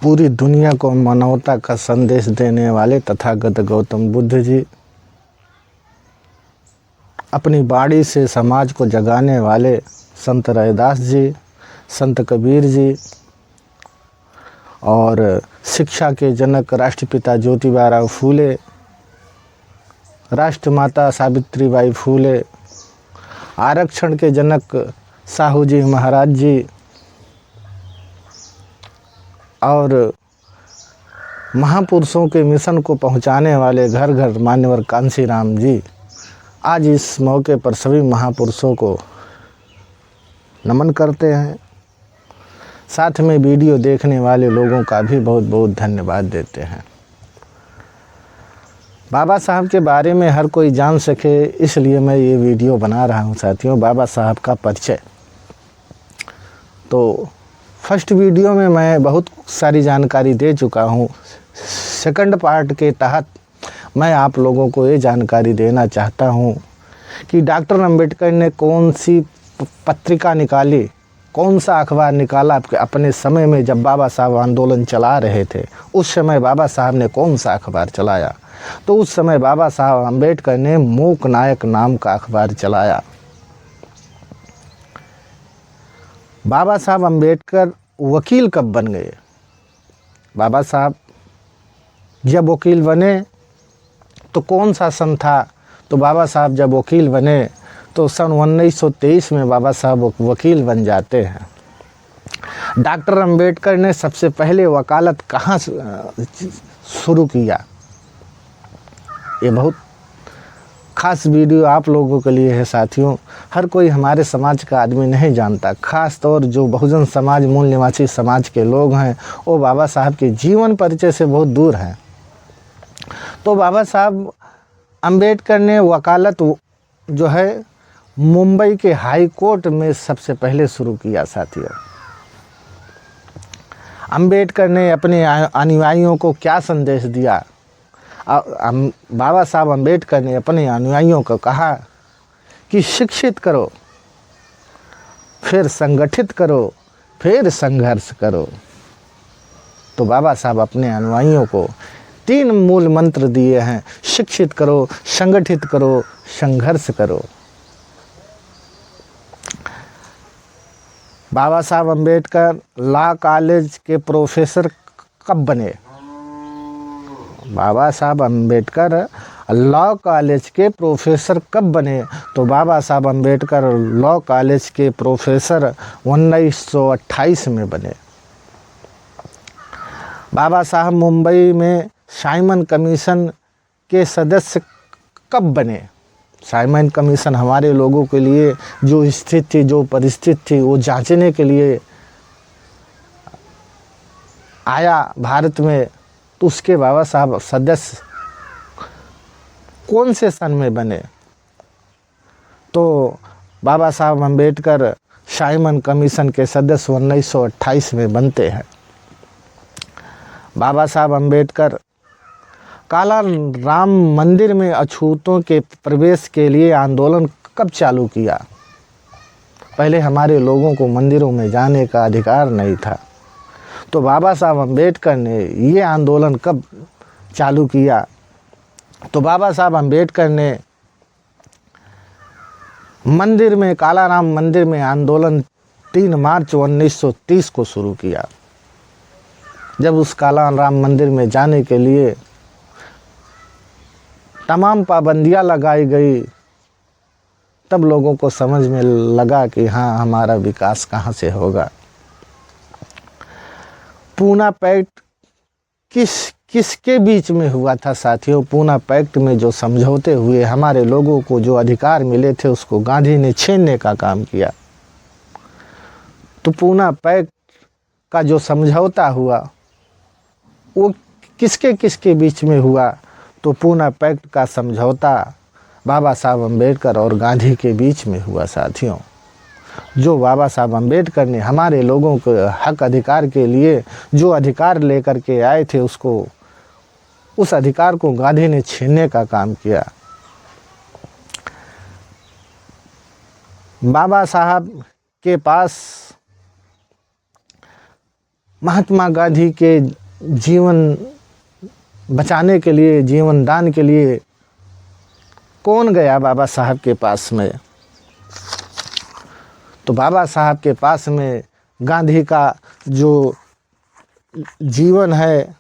पूरी दुनिया को मानवता का संदेश देने वाले तथागत गौतम बुद्ध जी, अपनी वाणी से समाज को जगाने वाले संत रैदास जी, संत कबीर जी और शिक्षा के जनक राष्ट्रपिता ज्योतिबा फूले, राष्ट्रमाता सावित्रीबाई फूले, आरक्षण के जनक साहू जी महाराज जी और महापुरुषों के मिशन को पहुंचाने वाले घर घर मान्यवर कांशीराम जी, आज इस मौके पर सभी महापुरुषों को नमन करते हैं। साथ में वीडियो देखने वाले लोगों का भी बहुत बहुत धन्यवाद देते हैं। बाबा साहब के बारे में हर कोई जान सके इसलिए मैं ये वीडियो बना रहा हूँ साथियों। बाबा साहब का परिचय तो फर्स्ट वीडियो में मैं बहुत सारी जानकारी दे चुका हूँ। सेकंड पार्ट के तहत मैं आप लोगों को ये जानकारी देना चाहता हूँ कि डॉक्टर अंबेडकर ने कौन सी पत्रिका निकाली, कौन सा अखबार निकाला अपने समय में जब बाबा साहब आंदोलन चला रहे थे। उस समय बाबा साहब ने कौन सा अखबार चलाया? तो उस समय बाबा साहब अंबेडकर ने मूक नायक नाम का अखबार चलाया। बाबा साहब अंबेडकर वकील कब बन गए? बाबा साहब जब वकील बने तो कौन सा सन था? तो बाबा साहब जब वकील बने तो सन 1923 में बाबा साहब वकील बन जाते हैं। डॉक्टर अंबेडकर ने सबसे पहले वकालत कहाँ शुरू किया? ये बहुत खास वीडियो आप लोगों के लिए है साथियों। हर कोई हमारे समाज का आदमी नहीं जानता, खास तौर जो बहुजन समाज, मूल निवासी समाज के लोग हैं वो बाबा साहब के जीवन परिचय से बहुत दूर हैं। तो बाबा साहब अंबेडकर ने वकालत जो है मुंबई के हाई कोर्ट में सबसे पहले शुरू किया साथियों। अंबेडकर ने अपने अनुयायियों को क्या संदेश दिया? बाबा साहब अंबेडकर ने अपने अनुयायियों को कहा कि शिक्षित करो, फिर संगठित करो, फिर संघर्ष करो। तो बाबा साहब अपने अनुयायियों को 3 मूल मंत्र दिए हैं: शिक्षित करो, संगठित करो, संघर्ष करो। बाबा साहब अंबेडकर लॉ कॉलेज के प्रोफेसर कब बने? बाबा साहब अंबेडकर लॉ कॉलेज के प्रोफेसर कब बने? तो बाबा साहब अंबेडकर लॉ कॉलेज के प्रोफेसर 1928 में बने। बाबा साहब मुंबई में साइमन कमीशन के सदस्य कब बने? साइमन कमीशन हमारे लोगों के लिए जो स्थिति थी, जो परिस्थिति थी, वो जांचने के लिए आया भारत में। तो उसके बाबा साहब सदस्य कौन से सन में बने? तो बाबा साहब अंबेडकर साइमन कमीशन के सदस्य 1928 में बनते हैं। बाबा साहब अंबेडकर काला राम मंदिर में अछूतों के प्रवेश के लिए आंदोलन कब चालू किया? पहले हमारे लोगों को मंदिरों में जाने का अधिकार नहीं था। तो बाबा साहब अंबेडकर ने ये आंदोलन कब चालू किया? तो बाबा साहब अंबेडकर ने मंदिर में, काला राम मंदिर में आंदोलन 3 मार्च 1930 को शुरू किया। जब उस काला राम मंदिर में जाने के लिए तमाम पाबंदियां लगाई गई, तब लोगों को समझ में लगा कि हाँ, हमारा विकास कहाँ से होगा। पूना पैक्ट किसके बीच में हुआ था साथियों? पूना पैक्ट में जो समझौते हुए, हमारे लोगों को जो अधिकार मिले थे उसको गांधी ने छीनने का काम किया। तो पूना पैक्ट का जो समझौता हुआ वो किसके बीच में हुआ? तो पूना पैक्ट का समझौता बाबा साहब अंबेडकर और गांधी के बीच में हुआ साथियों। जो बाबा साहब अंबेडकर ने हमारे लोगों के हक अधिकार के लिए जो अधिकार लेकर के आए थे, उस अधिकार को गांधी ने छीनने का काम किया। बाबा साहब के पास महात्मा गांधी के जीवन बचाने के लिए, जीवन दान के लिए कौन गया बाबा साहब के पास में? तो बाबा साहब के पास में गांधी का जो जीवन है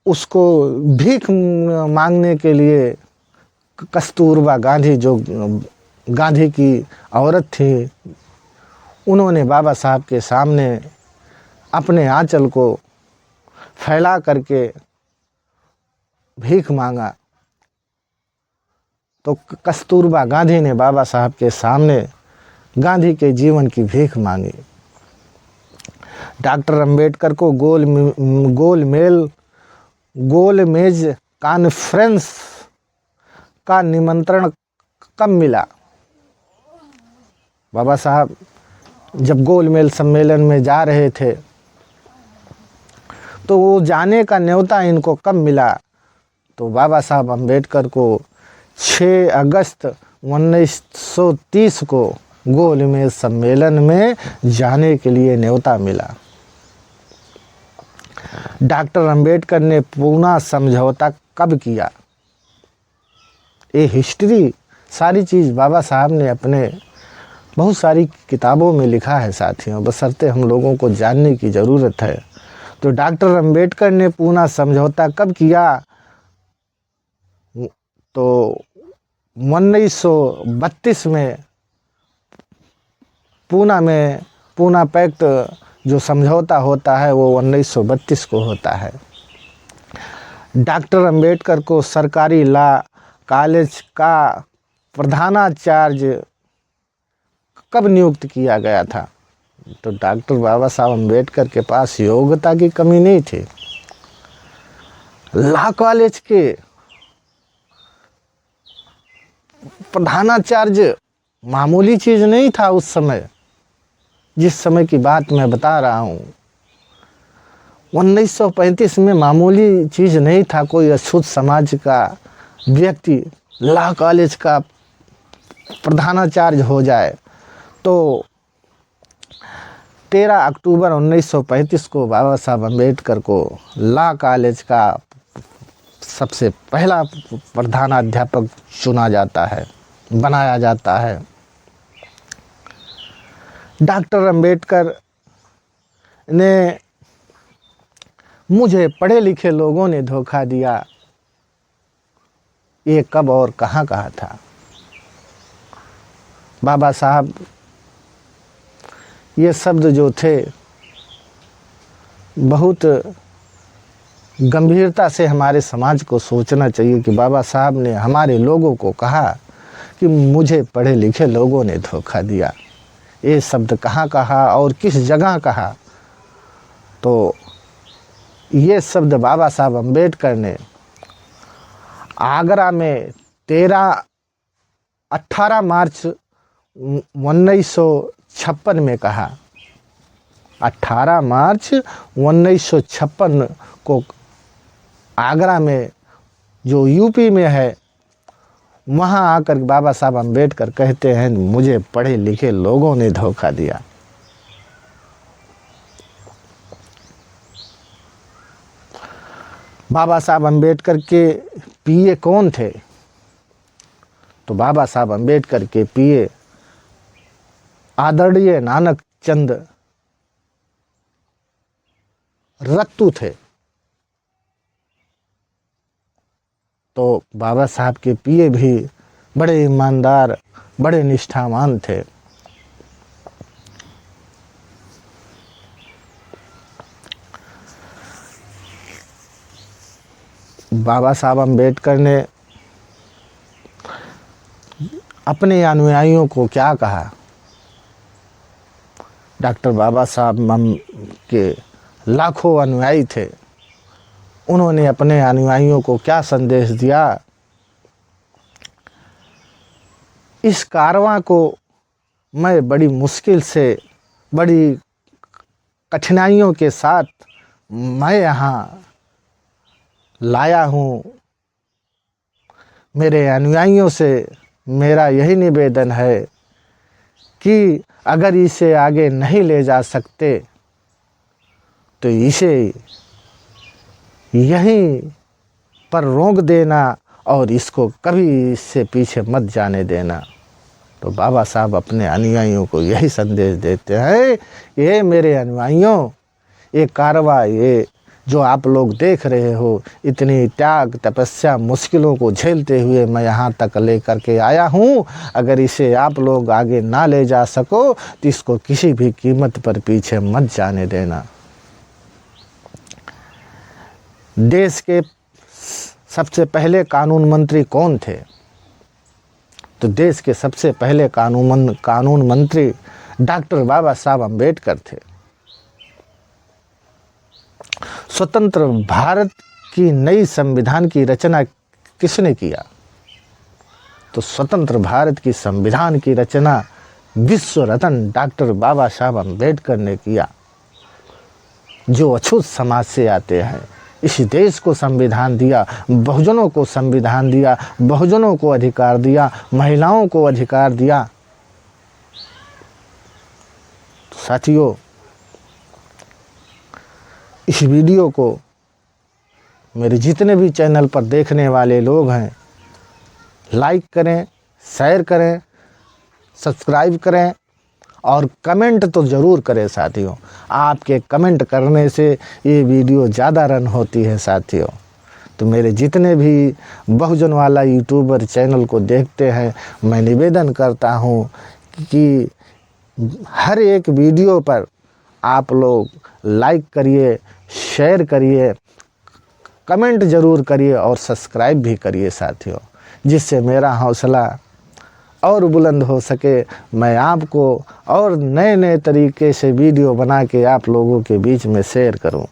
उसको भीख मांगने के लिए कस्तूरबा गांधी, जो गांधी की औरत थी, उन्होंने बाबा साहब के सामने अपने आंचल को फैला करके भीख मांगा। तो कस्तूरबा गांधी ने बाबा साहब के सामने गांधी के जीवन की भीख मांगी। डॉक्टर अंबेडकर को गोल मेज कॉन्फ्रेंस का निमंत्रण कब मिला? बाबा साहब जब गोलमेज सम्मेलन में जा रहे थे तो वो जाने का न्योता इनको कब मिला? तो बाबा साहब अंबेडकर को 6 अगस्त 1930 को गोलमेज सम्मेलन में जाने के लिए न्योता मिला। डॉक्टर अंबेडकर ने पूना समझौता कब किया? ये हिस्ट्री सारी चीज़ बाबा साहब ने अपने बहुत सारी किताबों में लिखा है साथियों, बशर्ते हम लोगों को जानने की ज़रूरत है। तो डॉक्टर अंबेडकर ने पूना समझौता कब किया? तो 1932 में पूना पैक्ट जो समझौता होता है वो 1932 को होता है। डॉक्टर अंबेडकर को सरकारी लॉ कॉलेज का प्रधानाचार्य कब नियुक्त किया गया था? तो डॉक्टर बाबा साहब अंबेडकर के पास योग्यता की कमी नहीं थी। लॉ कॉलेज के प्रधानाचार्य मामूली चीज़ नहीं था उस समय, जिस समय की बात मैं बता रहा हूँ। 1935 में मामूली चीज़ नहीं था कोई अछूत समाज का व्यक्ति लॉ कॉलेज का प्रधानाचार्य हो जाए। तो 13 अक्टूबर 1935 को बाबा साहब अंबेडकर को लॉ कॉलेज का सबसे पहला प्रधानाध्यापक चुना जाता है, बनाया जाता है। डॉक्टर अंबेडकर ने मुझे पढ़े लिखे लोगों ने धोखा दिया, ये कब और कहाँ कहा था? बाबा साहब ये शब्द जो थे बहुत गंभीरता से हमारे समाज को सोचना चाहिए कि बाबा साहब ने हमारे लोगों को कहा कि मुझे पढ़े लिखे लोगों ने धोखा दिया। ये शब्द कहाँ कहा और किस जगह कहा? तो ये शब्द बाबा साहब अंबेडकर ने आगरा में 18 मार्च 1956 में कहा। 18 मार्च 1956 को आगरा में जो यूपी में है वहाँ आकर बाबा साहब अंबेडकर कहते हैं मुझे पढ़े लिखे लोगों ने धोखा दिया। बाबा साहब अंबेडकर के पीए कौन थे? तो बाबा साहब अंबेडकर के पीए आदरणीय नानक चंद रत्तू थे। तो बाबा साहब के पीए भी बड़े ईमानदार, बड़े निष्ठावान थे। बाबा साहब अंबेडकर ने अपने अनुयायियों को क्या कहा? डॉक्टर बाबा साहब के लाखों अनुयायी थे, उन्होंने अपने अनुयायियों को क्या संदेश दिया? इस कारवां को मैं बड़ी मुश्किल से, बड़ी कठिनाइयों के साथ मैं यहाँ लाया हूँ। मेरे अनुयायियों से मेरा यही निवेदन है कि अगर इसे आगे नहीं ले जा सकते तो इसे यहीं पर रोक देना और इसको कभी इससे पीछे मत जाने देना। तो बाबा साहब अपने अनुयायियों को यही संदेश देते हैं, ये मेरे अनुयायियों, ये कारवा, ये जो आप लोग देख रहे हो, इतनी त्याग तपस्या मुश्किलों को झेलते हुए मैं यहाँ तक लेकर के आया हूँ। अगर इसे आप लोग आगे ना ले जा सको तो इसको किसी भी कीमत पर पीछे मत जाने देना। देश के सबसे पहले कानून मंत्री कौन थे? तो देश के सबसे पहले कानून मंत्री डॉक्टर बाबा साहब अम्बेडकर थे। स्वतंत्र भारत की नई संविधान की रचना किसने किया? तो स्वतंत्र भारत की संविधान की रचना विश्व रत्न डॉक्टर बाबा साहब अम्बेडकर ने किया, जो अछूत समाज से आते हैं। इस देश को संविधान दिया, बहुजनों को संविधान दिया, बहुजनों को अधिकार दिया, महिलाओं को अधिकार दिया। तो साथियों, इस वीडियो को मेरे जितने भी चैनल पर देखने वाले लोग हैं, लाइक करें, शेयर करें, सब्सक्राइब करें और कमेंट तो ज़रूर करें साथियों। आपके कमेंट करने से ये वीडियो ज़्यादा रन होती है साथियों। तो मेरे जितने भी बहुजन वाला यूट्यूबर चैनल को देखते हैं, मैं निवेदन करता हूँ कि हर एक वीडियो पर आप लोग लाइक करिए, शेयर करिए, कमेंट ज़रूर करिए और सब्सक्राइब भी करिए साथियों, जिससे मेरा हौसला और बुलंद हो सके। मैं आपको और नए नए तरीके से वीडियो बना के आप लोगों के बीच में शेयर करूं।